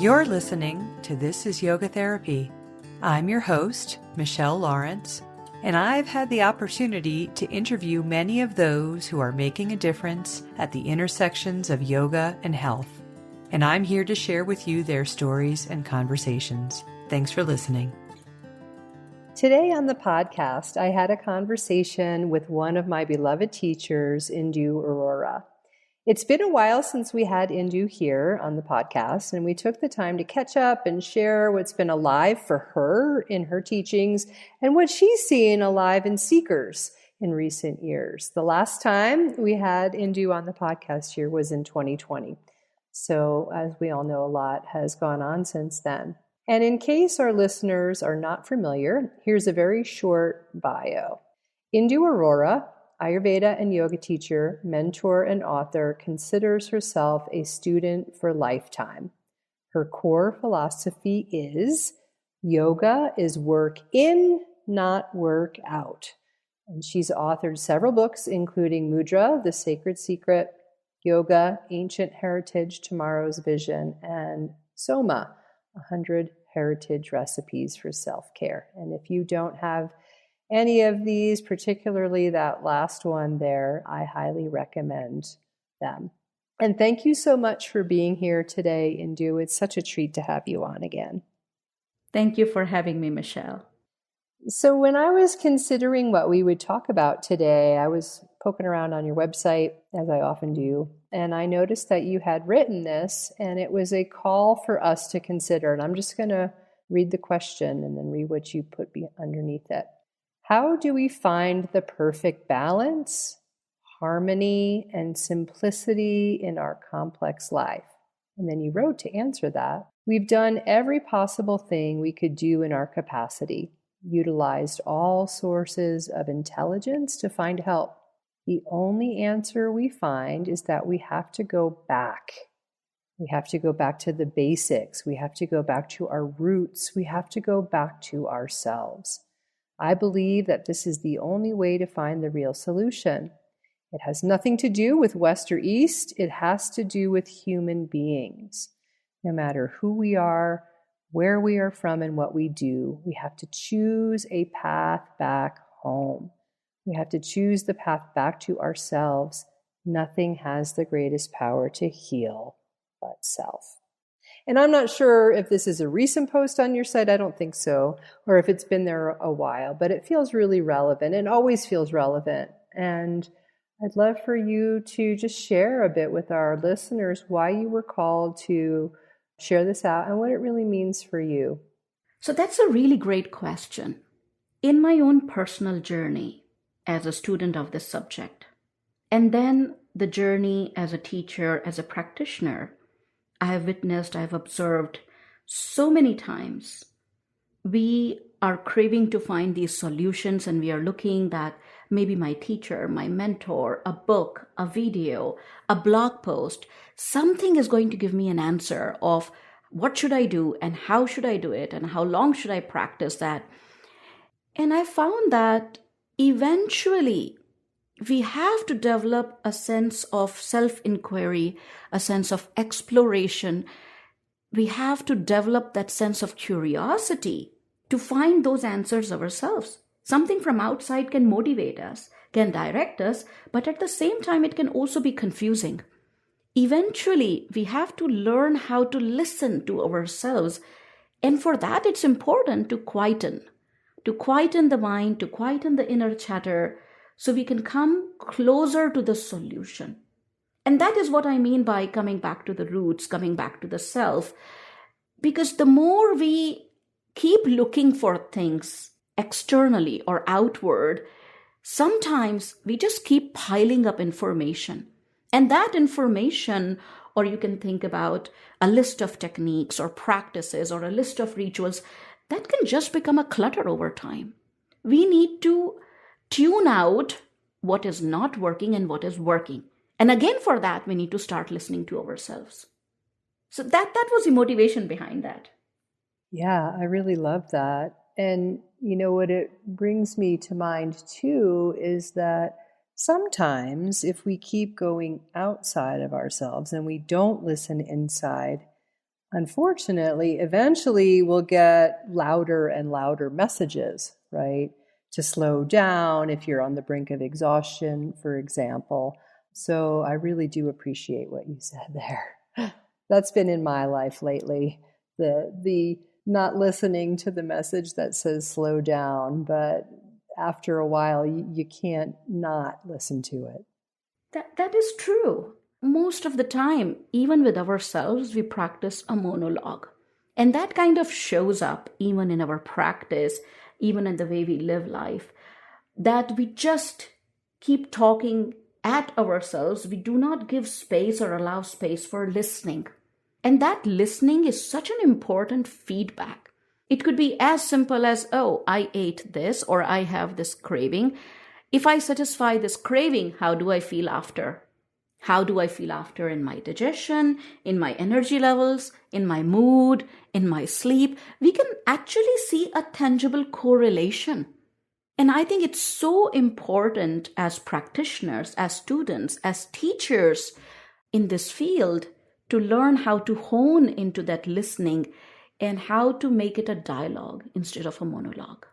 You're listening to This is Yoga Therapy. I'm your host, Michelle Lawrence, and I've had the opportunity to interview many of those who are making a difference at the intersections of yoga and health. And I'm here to share with you their stories and conversations. Thanks for listening. Today on the podcast, I had a conversation with one of my beloved teachers, Indu Arora. It's been a while since we had Indu here on the podcast, and we took the time to catch up and share what's been alive for her in her teachings and what she's seen alive in seekers in recent years. The last time we had Indu on the podcast here was in 2020. So as we all know, a lot has gone on since then. And in case our listeners are not familiar, here's a very short bio. Indu Arora, Ayurveda and yoga teacher, mentor, and author, considers herself a student for lifetime. Her core philosophy is yoga is work in, not work out. And she's authored several books, including Mudra, The Sacred Secret, Yoga, Ancient Heritage, Tomorrow's Vision, and Soma, 100 Heritage Recipes for Self-Care. And if you don't have any of these, particularly that last one there, I highly recommend them. And thank you so much for being here today, Indu. It's such a treat to have you on again. Thank you for having me, Michelle. So when I was considering what we would talk about today, I was poking around on your website, as I often do, and I noticed that you had written this, and it was a call for us to consider. And I'm just going to read the question and then read what you put underneath it. How do we find the perfect balance, harmony, and simplicity in our complex life? And then you wrote to answer that. We've done every possible thing we could do in our capacity, utilized all sources of intelligence to find help. The only answer we find is that we have to go back. We have to go back to the basics. We have to go back to our roots. We have to go back to ourselves. I believe that this is the only way to find the real solution. It has nothing to do with West or East. It has to do with human beings. No matter who we are, where we are from, and what we do, we have to choose a path back home. We have to choose the path back to ourselves. Nothing has the greatest power to heal but self. And I'm not sure if this is a recent post on your site. I don't think so. Or if it's been there a while, but it feels really relevant and always feels relevant. And I'd love for you to just share a bit with our listeners why you were called to share this out and what it really means for you. So that's a really great question. In my own personal journey as a student of this subject, and then the journey as a teacher, as a practitioner, I have witnessed, I have observed so many times, we are craving to find these solutions, and we are looking that maybe my teacher, my mentor, a book, a video, a blog post, something is going to give me an answer of what should I do and how should I do it and how long should I practice that. And I found that eventually we have to develop a sense of self-inquiry, a sense of exploration. We have to develop that sense of curiosity to find those answers ourselves. Something from outside can motivate us, can direct us, but at the same time, it can also be confusing. Eventually, we have to learn how to listen to ourselves. And for that, it's important to quieten the mind, to quieten the inner chatter, so we can come closer to the solution. And that is what I mean by coming back to the roots, coming back to the self. Because the more we keep looking for things externally or outward, sometimes we just keep piling up information. And that information, or you can think about a list of techniques or practices or a list of rituals, that can just become a clutter over time. We need to tune out what is not working and what is working. And again, for that, we need to start listening to ourselves. So that was the motivation behind that. Yeah, I really love that. And you know what it brings me to mind too is that sometimes if we keep going outside of ourselves and we don't listen inside, unfortunately, eventually we'll get louder and louder messages, right? To slow down if you're on the brink of exhaustion, for example. So I really do appreciate what you said there. That's been in my life lately. The not listening to the message that says slow down, but after a while you can't not listen to it. That is true. Most of the time, even with ourselves, we practice a monologue. And that kind of shows up even in our practice, even in the way we live life, that we just keep talking at ourselves. We do not give space or allow space for listening. And that listening is such an important feedback. It could be as simple as, oh, I ate this or I have this craving. If I satisfy this craving, how do I feel after? How do I feel after in my digestion, in my energy levels, in my mood, in my sleep? We can actually see a tangible correlation. And I think it's so important as practitioners, as students, as teachers in this field to learn how to hone into that listening and how to make it a dialogue instead of a monologue.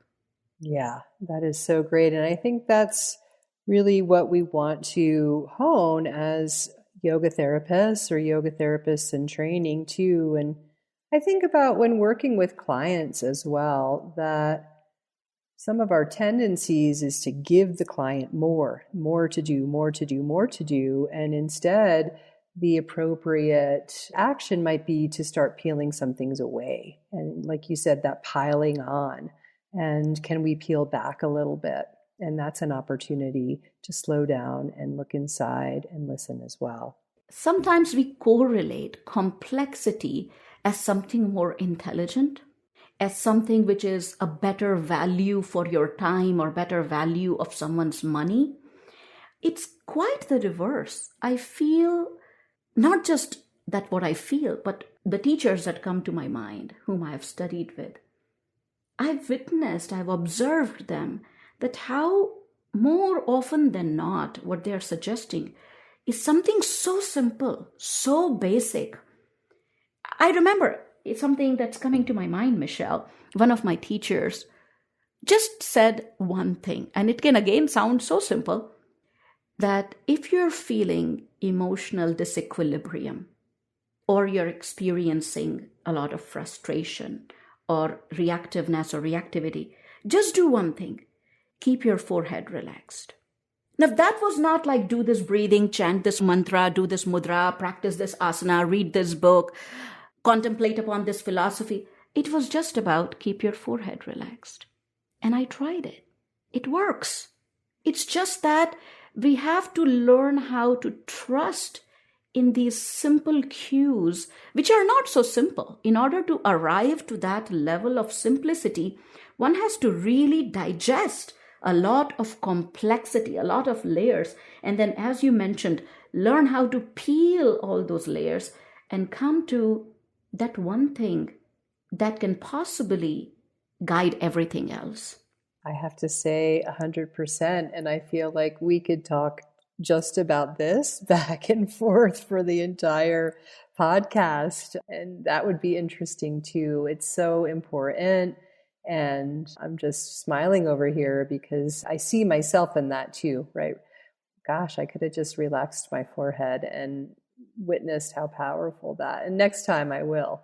Yeah, that is so great. And I think that's really what we want to hone as yoga therapists or yoga therapists in training too. And I think about when working with clients as well, that some of our tendencies is to give the client more to do, more to do, more to do. And instead, the appropriate action might be to start peeling some things away. And like you said, that piling on. And can we peel back a little bit? And that's an opportunity to slow down and look inside and listen as well. Sometimes we correlate complexity as something more intelligent, as something which is a better value for your time or better value of someone's money. It's quite the reverse. I feel not just that what I feel, but the teachers that come to my mind, whom I have studied with, I've witnessed, I've observed them, that how more often than not, what they're suggesting is something so simple, so basic. I remember it's something that's coming to my mind, Michelle. One of my teachers just said one thing, and it can again sound so simple, that if you're feeling emotional disequilibrium, or you're experiencing a lot of frustration, or reactiveness or reactivity, just do one thing. Keep your forehead relaxed. Now, that was not like do this breathing, chant this mantra, do this mudra, practice this asana, read this book, contemplate upon this philosophy. It was just about keep your forehead relaxed. And I tried it. It works. It's just that we have to learn how to trust in these simple cues, which are not so simple. In order to arrive to that level of simplicity, one has to really digest a lot of complexity, a lot of layers. And then, as you mentioned, learn how to peel all those layers and come to that one thing that can possibly guide everything else. I have to say 100%. And I feel like we could talk just about this back and forth for the entire podcast. And that would be interesting too. It's so important. And I'm just smiling over here because I see myself in that too, right? Gosh, I could have just relaxed my forehead and witnessed how powerful that. And next time I will.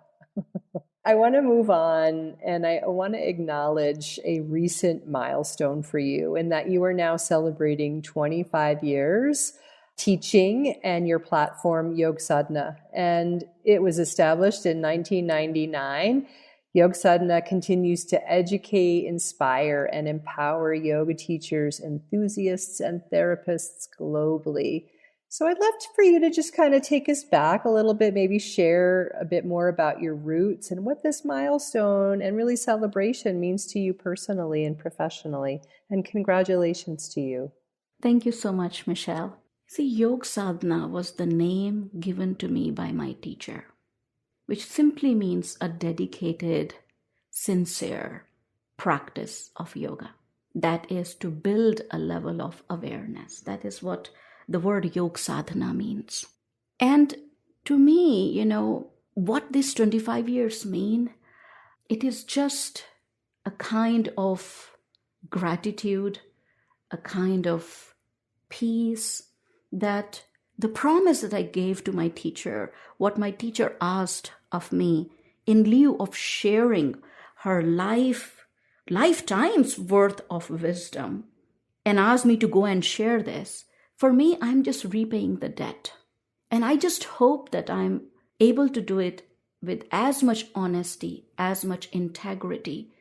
I want to move on and I want to acknowledge a recent milestone for you in that you are now celebrating 25 years teaching and your platform Yog Sadhana. And it was established in 1999. Yog Sadhana continues to educate, inspire, and empower yoga teachers, enthusiasts, and therapists globally. So I'd love for you to just kind of take us back a little bit, maybe share a bit more about your roots and what this milestone and really celebration means to you personally and professionally. And congratulations to you. Thank you so much, Michelle. See, Yog Sadhana was the name given to me by my teacher, which simply means a dedicated, sincere practice of yoga. That is to build a level of awareness. That is what the word Yog Sadhana means. And to me, what these 25 years mean, it is just a kind of gratitude, a kind of peace, that the promise that I gave to my teacher, what my teacher asked of me in lieu of sharing her lifetime's worth of wisdom, and asked me to go and share this. For me, I'm just repaying the debt. And I just hope that I'm able to do it with as much honesty, as much integrity,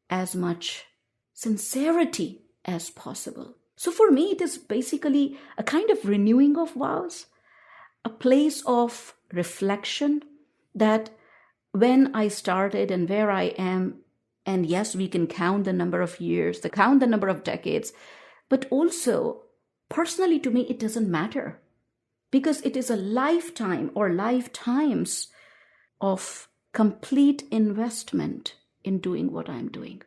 as much sincerity as possible. So for me, it is basically a kind of renewing of vows, a place of reflection that when I started and where I am, and yes, we can count the number of years, count the number of decades, but also personally to me, it doesn't matter, because it is a lifetime or lifetimes of complete investment in doing what I'm doing.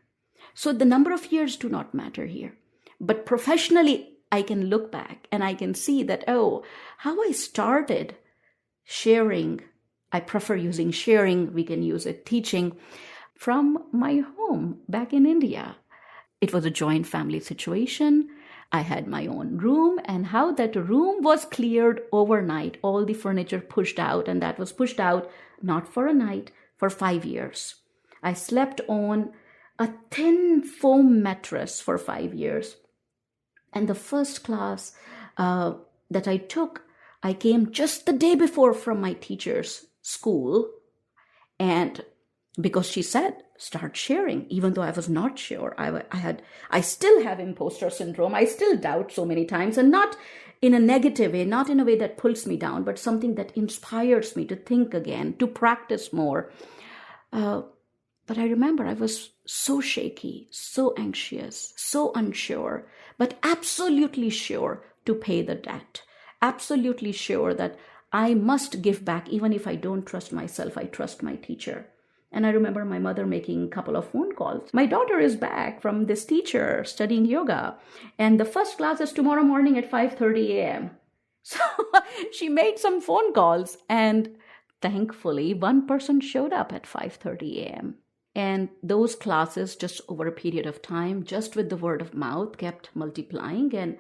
So the number of years do not matter here. But professionally, I can look back and I can see that, how I started sharing, I prefer using sharing, we can use it, teaching, from my home back in India. It was a joint family situation. I had my own room, and how that room was cleared overnight, all the furniture pushed out, and that was pushed out not for a night, for 5 years. I slept on a thin foam mattress for 5 years. And the first class that I took, I came just the day before from my teacher's school, and because she said, start sharing, even though I was not sure. I still have imposter syndrome. I still doubt so many times, and not in a negative way, not in a way that pulls me down, but something that inspires me to think again, to practice more. But I remember I was so shaky, so anxious, so unsure, but absolutely sure to pay the debt. Absolutely sure that I must give back, even if I don't trust myself, I trust my teacher. And I remember my mother making a couple of phone calls. My daughter is back from this teacher studying yoga, and the first class is tomorrow morning at 5:30 a.m. So she made some phone calls, and thankfully one person showed up at 5:30 a.m. And those classes, just over a period of time, just with the word of mouth, kept multiplying. And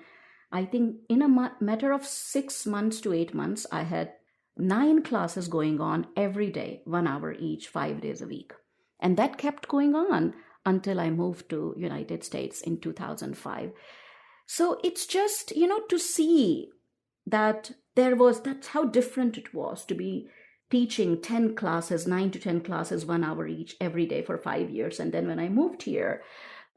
I think in a matter of 6 months to 8 months, I had 9 classes going on every day, 1 hour each, 5 days a week. And that kept going on until I moved to United States in 2005. So it's just, to see that that's how different it was to be teaching 10 classes, 9 to 10 classes, 1 hour each every day for 5 years. And then when I moved here,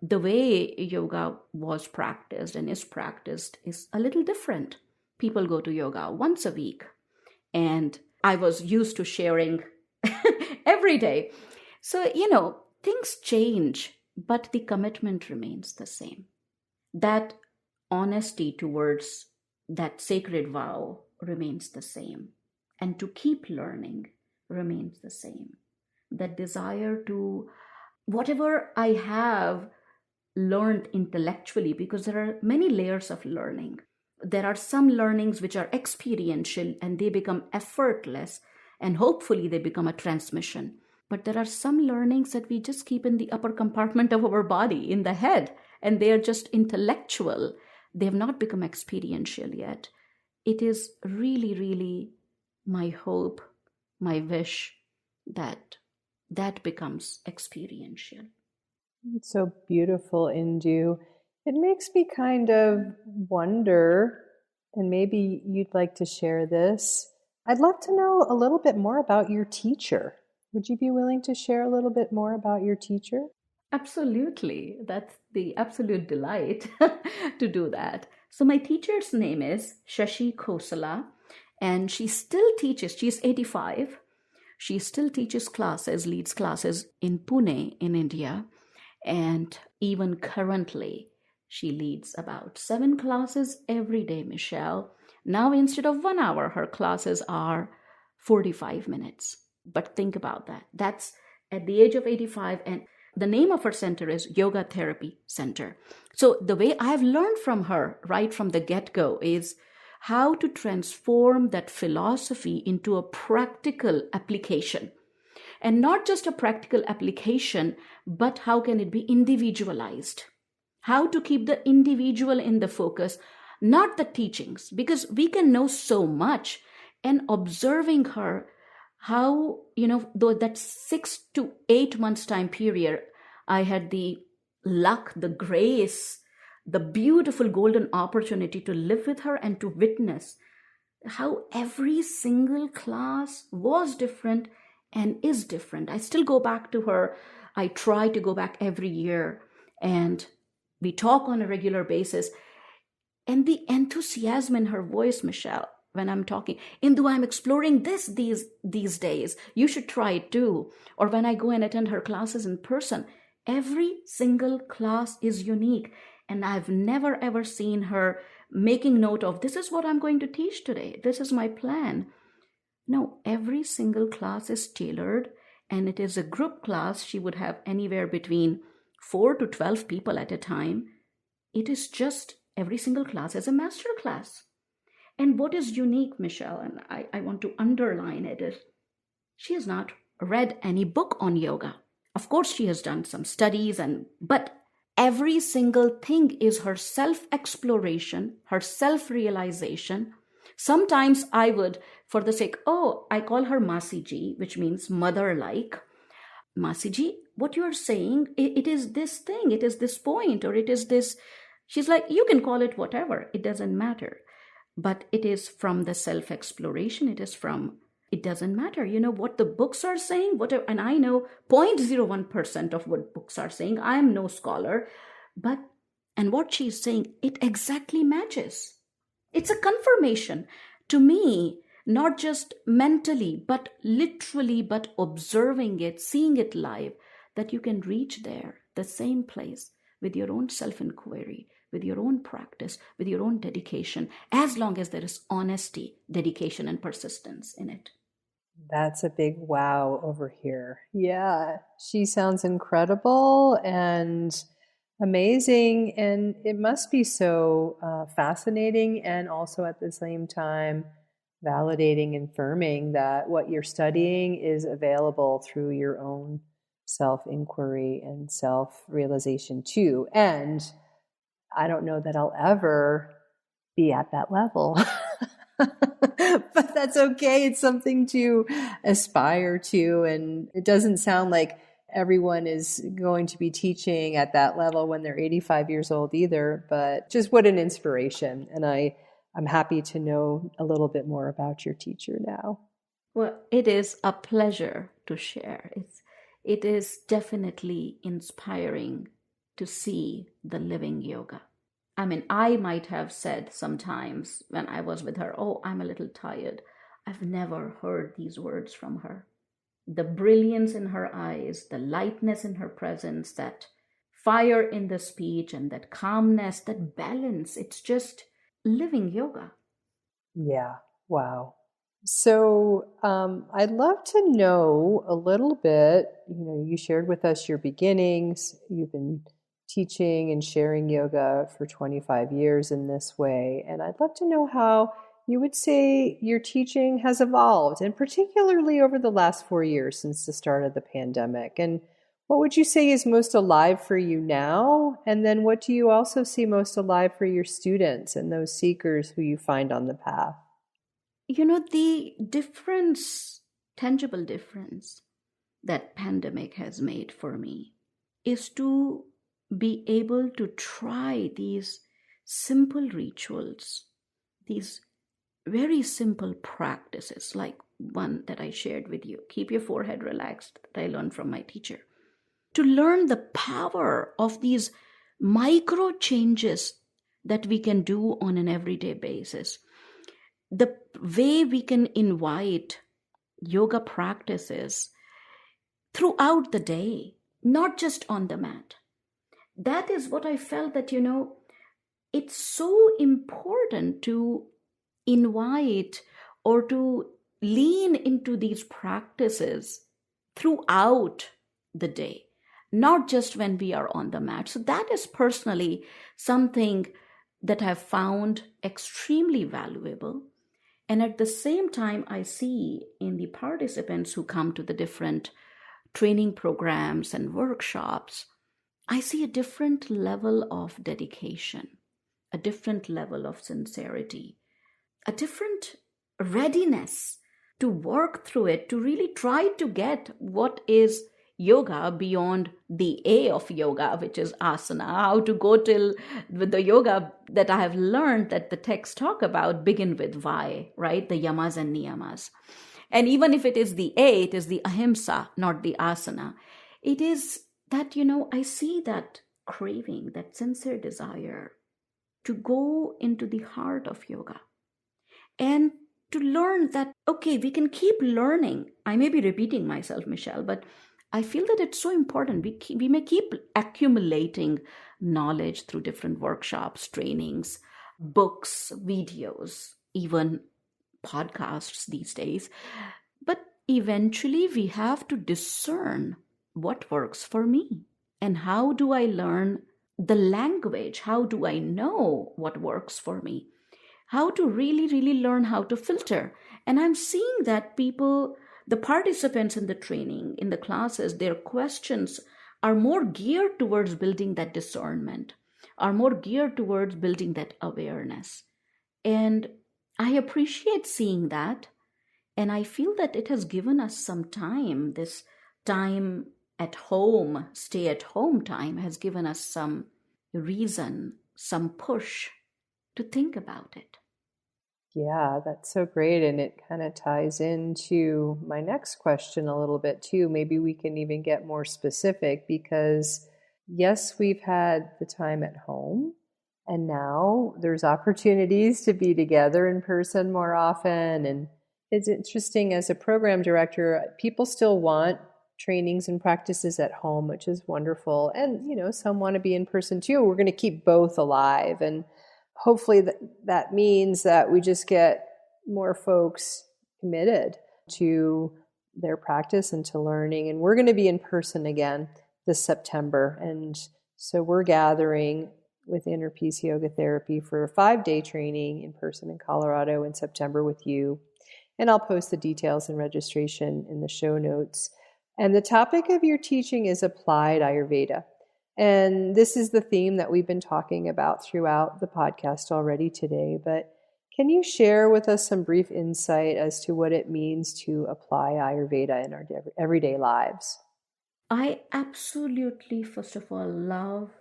the way yoga was practiced and is practiced is a little different. People go to yoga once a week. And I was used to sharing every day. So, things change, but the commitment remains the same. That honesty towards that sacred vow remains the same. And to keep learning remains the same. That desire to, whatever I have learned intellectually, because there are many layers of learning. There are some learnings which are experiential and they become effortless, and hopefully they become a transmission. But there are some learnings that we just keep in the upper compartment of our body, in the head, and they are just intellectual. They have not become experiential yet. It is really, really my hope, my wish that that becomes experiential. It's so beautiful, Indu. It makes me kind of wonder, and maybe you'd like to share this. I'd love to know a little bit more about your teacher. Would you be willing to share a little bit more about your teacher? Absolutely. That's the absolute delight to do that. So my teacher's name is Shashi Khosala, and she still teaches. She's 85. She still teaches classes, leads classes in Pune in India. And even currently, she leads about 7 classes every day, Michelle. Now, instead of 1 hour, her classes are 45 minutes. But think about that. That's at the age of 85. And the name of her center is Yoga Therapy Center. So the way I've learned from her right from the get-go is how to transform that philosophy into a practical application. And not just a practical application, but how can it be individualized? How to keep the individual in the focus, not the teachings, because we can know so much. And observing her, how, though that 6 to 8 months time period, I had the luck, the grace, the beautiful golden opportunity to live with her and to witness how every single class was different and is different. I still go back to her. I try to go back every year, and we talk on a regular basis. And the enthusiasm in her voice, Michelle, when I'm talking, Indu, I'm exploring this these days. You should try it too. Or when I go and attend her classes in person, every single class is unique. And I've never ever seen her making note of, this is what I'm going to teach today. This is my plan. No, every single class is tailored, and it is a group class. She would have anywhere between 4 to 12 people at a time. It is just every single class is a master class. And what is unique, Michelle, and I want to underline it, is she has not read any book on yoga. Of course, she has done some studies, but every single thing is her self-exploration, her self-realization. Sometimes I would, for the sake, I call her Masiji, which means mother-like. Masiji, what you are saying, it is this thing, it is this point, or it is this. She's like, you can call it whatever, it doesn't matter. But it is from the self-exploration, it doesn't matter. What the books are saying, whatever, and I know 0.01% of what books are saying. I am no scholar, and what she's saying, it exactly matches. It's a confirmation to me, not just mentally, but literally, but observing it, seeing it live, that you can reach there, the same place, with your own self-inquiry, with your own practice, with your own dedication, as long as there is honesty, dedication, and persistence in it. That's a big wow over here. Yeah, she sounds incredible and amazing, and it must be so fascinating, and also at the same time validating and affirming that what you're studying is available through your own self-inquiry and self-realization too. And I don't know that I'll ever be at that level, but that's okay. It's something to aspire to, and it doesn't sound like everyone is going to be teaching at that level when they're 85 years old either, but just what an inspiration. And I'm happy to know a little bit more about your teacher now. Well, it is a pleasure to share. It is definitely inspiring to see the living yoga. I mean, I might have said sometimes when I was with her, I'm a little tired. I've never heard these words from her. The brilliance in her eyes, the lightness in her presence, that fire in the speech, and that calmness, that balance, it's just living yoga. Yeah, wow. So I'd love to know a little bit, you shared with us your beginnings. You've been teaching and sharing yoga for 25 years in this way. And I'd love to know how you would say your teaching has evolved, and particularly over the last 4 years since the start of the pandemic. And what would you say is most alive for you now? And then what do you also see most alive for your students and those seekers who you find on the path? The difference, tangible difference that pandemic has made for me is to be able to try these simple rituals, these very simple practices, like one that I shared with you, keep your forehead relaxed, that I learned from my teacher. To learn the power of these micro changes that we can do on an everyday basis. The way we can invite yoga practices throughout the day, not just on the mat. That is what I felt that, it's so important to invite or to lean into these practices throughout the day, not just when we are on the mat. So that is personally something that I've found extremely valuable. And at the same time, I see in the participants who come to the different training programs and workshops, I see a different level of dedication, a different level of sincerity, a different readiness to work through it, to really try to get what is yoga beyond the A of yoga, which is asana, how to go till with the yoga that I have learned that the texts talk about begin with vai, right? The yamas and niyamas. And even if it is the A, it is the ahimsa, not the asana. It is that, I see that craving, that sincere desire to go into the heart of yoga and to learn that, okay, we can keep learning. I may be repeating myself, Michelle, but I feel that it's so important. We may keep accumulating knowledge through different workshops, trainings, books, videos, even podcasts these days. But eventually we have to discern what works for me. And how do I learn the language? How do I know what works for me? How to really, really learn how to filter. And I'm seeing that people, the participants in the training, in the classes, their questions are more geared towards building that discernment, are more geared towards building that awareness. And I appreciate seeing that. And I feel that it has given us some time. This time at home, stay at home time has given us some reason, some push to think about it. Yeah, that's so great. And it kind of ties into my next question a little bit too. Maybe we can even get more specific because, yes, we've had the time at home, and now there's opportunities to be together in person more often. And it's interesting, as a program director, people still want trainings and practices at home, which is wonderful. And, some want to be in person too. We're going to keep both alive. And hopefully that means that we just get more folks committed to their practice and to learning. And we're going to be in person again this September. And so we're gathering with Inner Peace Yoga Therapy for a 5-day training in person in Colorado in September with you. And I'll post the details and registration in the show notes. And the topic of your teaching is applied Ayurveda. And this is the theme that we've been talking about throughout the podcast already today. But can you share with us some brief insight as to what it means to apply Ayurveda in our everyday lives? I absolutely, first of all, love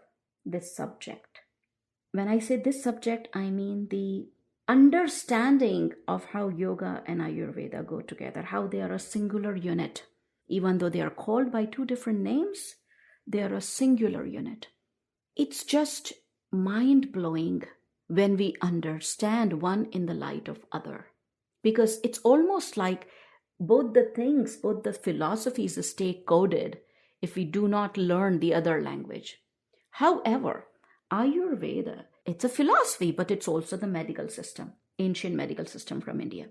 this subject. When I say this subject, I mean the understanding of how yoga and Ayurveda go together, how they are a singular unit. Even though they are called by two different names, they are a singular unit. It's just mind-blowing when we understand one in the light of other. Because it's almost like both the philosophies stay coded if we do not learn the other language. However, Ayurveda, it's a philosophy, but it's also the medical system, ancient medical system from India.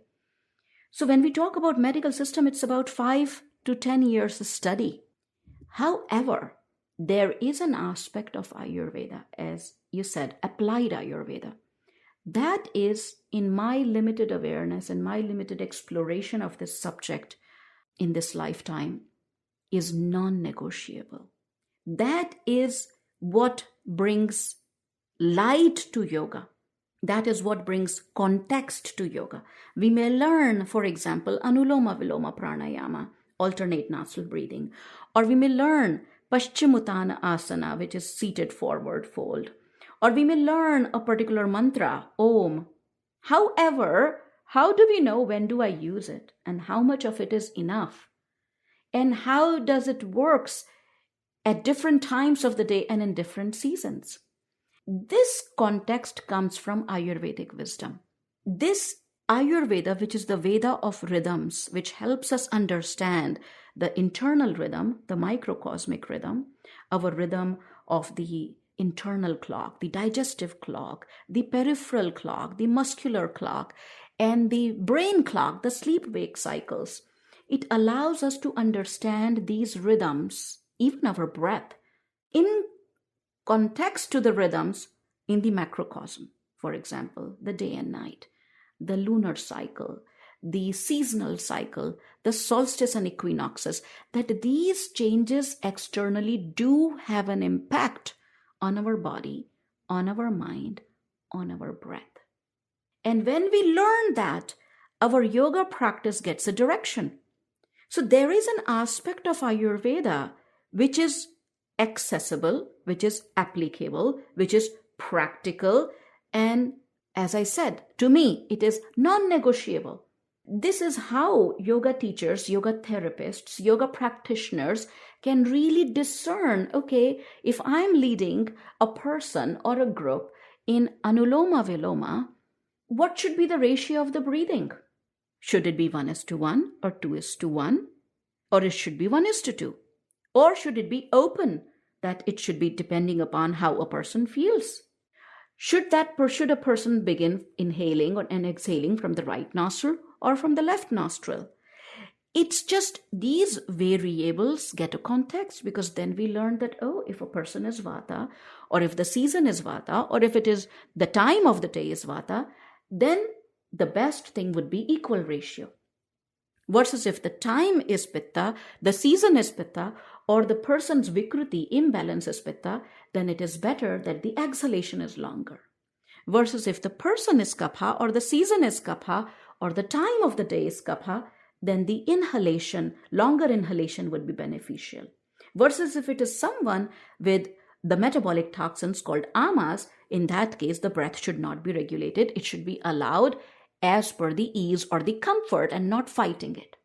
So when we talk about medical system, it's about 5 to 10 years of study. However, there is an aspect of Ayurveda, as you said, applied Ayurveda. That is, in my limited awareness and my limited exploration of this subject in this lifetime, is non-negotiable. That is what brings light to yoga. That is what brings context to yoga. We may learn, for example, Anuloma Viloma Pranayama, alternate nostril breathing, or we may learn Paschimottanasana Asana, which is seated forward fold, or we may learn a particular mantra, Om. However, how do we know when do I use it and how much of it is enough? And how does it works at different times of the day and in different seasons? This context comes from Ayurvedic wisdom. This Ayurveda, which is the Veda of rhythms, which helps us understand the internal rhythm, the microcosmic rhythm, our rhythm of the internal clock, the digestive clock, the peripheral clock, the muscular clock, and the brain clock, the sleep-wake cycles. It allows us to understand these rhythms, even our breath, in context to the rhythms in the macrocosm. for example, the day and night, the lunar cycle, the seasonal cycle, the solstice and equinoxes, that these changes externally do have an impact on our body, on our mind, on our breath. And when we learn that, our yoga practice gets a direction. So there is an aspect of Ayurveda which is accessible, which is applicable, which is practical, and as I said, to me, it is non-negotiable. This is how yoga teachers, yoga therapists, yoga practitioners can really discern, okay, if I'm leading a person or a group in Anuloma Viloma, what should be the ratio of the breathing? Should it be 1:1 or 2:1? Or it should be 1:2? Or should it be open, that it should be depending upon how a person feels? Should a person begin inhaling and exhaling from the right nostril or from the left nostril? It's just these variables get a context, because then we learn that, oh, if a person is Vata, or if the season is Vata, or if it is the time of the day is Vata, then the best thing would be equal ratio. Versus if the time is Pitta, the season is Pitta, or the person's Vikruti imbalance is Pitta, then it is better that the exhalation is longer. Versus if the person is Kapha, or the season is Kapha, or the time of the day is Kapha, then the inhalation, longer inhalation would be beneficial. Versus if it is someone with the metabolic toxins called amas, in that case, the breath should not be regulated. It should be allowed as per the ease or the comfort and not fighting it.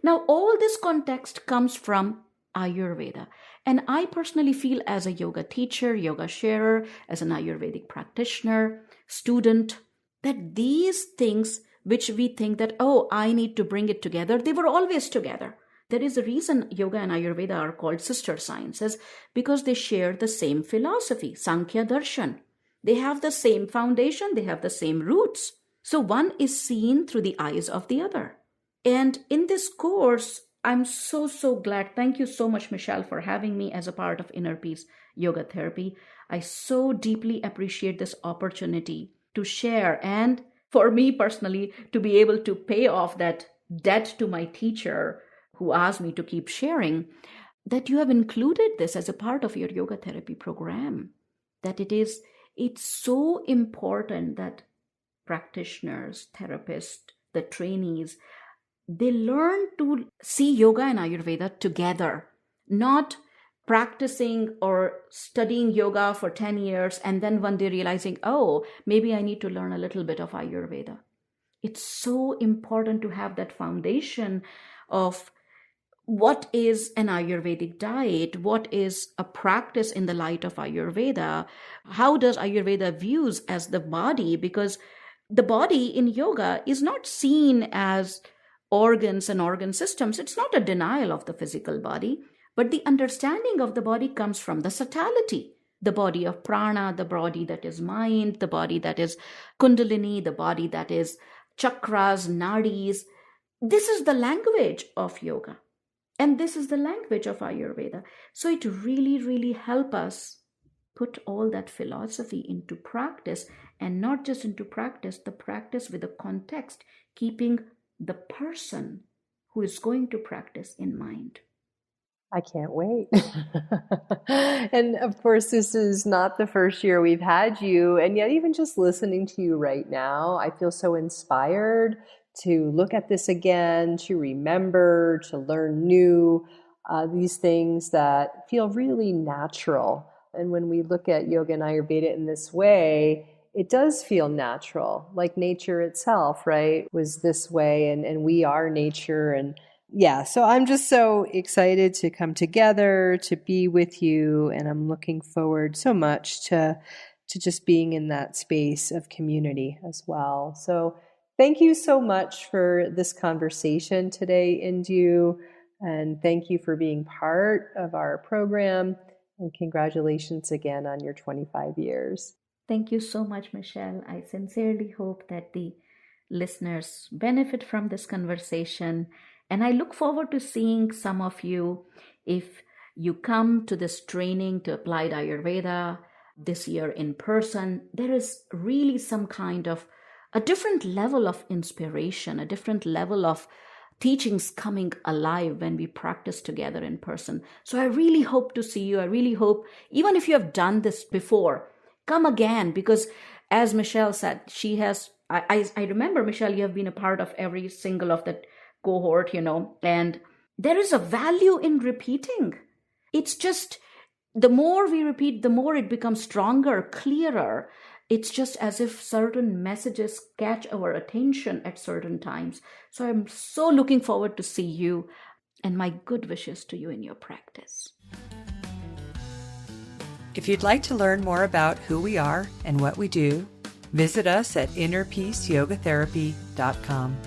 Now, all this context comes from Ayurveda. And I personally feel, as a yoga teacher, yoga sharer, as an Ayurvedic practitioner, student, that these things which we think that, oh, I need to bring it together, they were always together. There is a reason yoga and Ayurveda are called sister sciences, because they share the same philosophy, Sankhya Darshan. They have the same foundation, they have the same roots. So one is seen through the eyes of the other. And in this course, I'm so glad. Thank you so much, Michelle, for having me as a part of Inner Peace Yoga Therapy. I so deeply appreciate this opportunity to share, and for me personally, to be able to pay off that debt to my teacher who asked me to keep sharing, that you have included this as a part of your yoga therapy program. That it's so important that practitioners, therapists, the trainees, they learn to see yoga and Ayurveda together, not practicing or studying yoga for 10 years and then one day realizing, oh, maybe I need to learn a little bit of Ayurveda. It's so important to have that foundation of what is an Ayurvedic diet, what is a practice in the light of Ayurveda, how does Ayurveda views as the body, because the body in yoga is not seen as organs and organ systems. It's not a denial of the physical body, but the understanding of the body comes from the subtlety. The body of prana, the body that is mind, the body that is kundalini, the body that is chakras, nadis. This is the language of yoga. And this is the language of Ayurveda. So it really helps us put all that philosophy into practice, and not just into practice, the practice with a context, keeping the person who is going to practice in mind. I can't wait. And of course, this is not the first year we've had you. And yet, even just listening to you right now, I feel so inspired to look at this again, to remember, to learn new, these things that feel really natural. And when we look at yoga and Ayurveda in this way, it does feel natural, like nature itself, right, was this way, and we are nature. And yeah, so I'm just so excited to come together, to be with you, and I'm looking forward so much to just being in that space of community as well. So thank you so much for this conversation today, Indu, and thank you for being part of our program, and congratulations again on your 25 years. Thank you so much, Michelle. I sincerely hope that the listeners benefit from this conversation. And I look forward to seeing some of you if you come to this training to Applied Ayurveda. this year in person, there is really some kind of a different level of inspiration, a different level of teachings coming alive when we practice together in person. So I really hope to see you. I really hope, even if you have done this before, come again, because as Michelle said, I remember, Michelle, you have been a part of every single of that cohort, and there is a value in repeating. It's just, the more we repeat, the more it becomes stronger, clearer. It's just as if certain messages catch our attention at certain times. So I'm so looking forward to see you, and my good wishes to you in your practice. If you'd like to learn more about who we are and what we do, visit us at innerpeaceyogatherapy.com.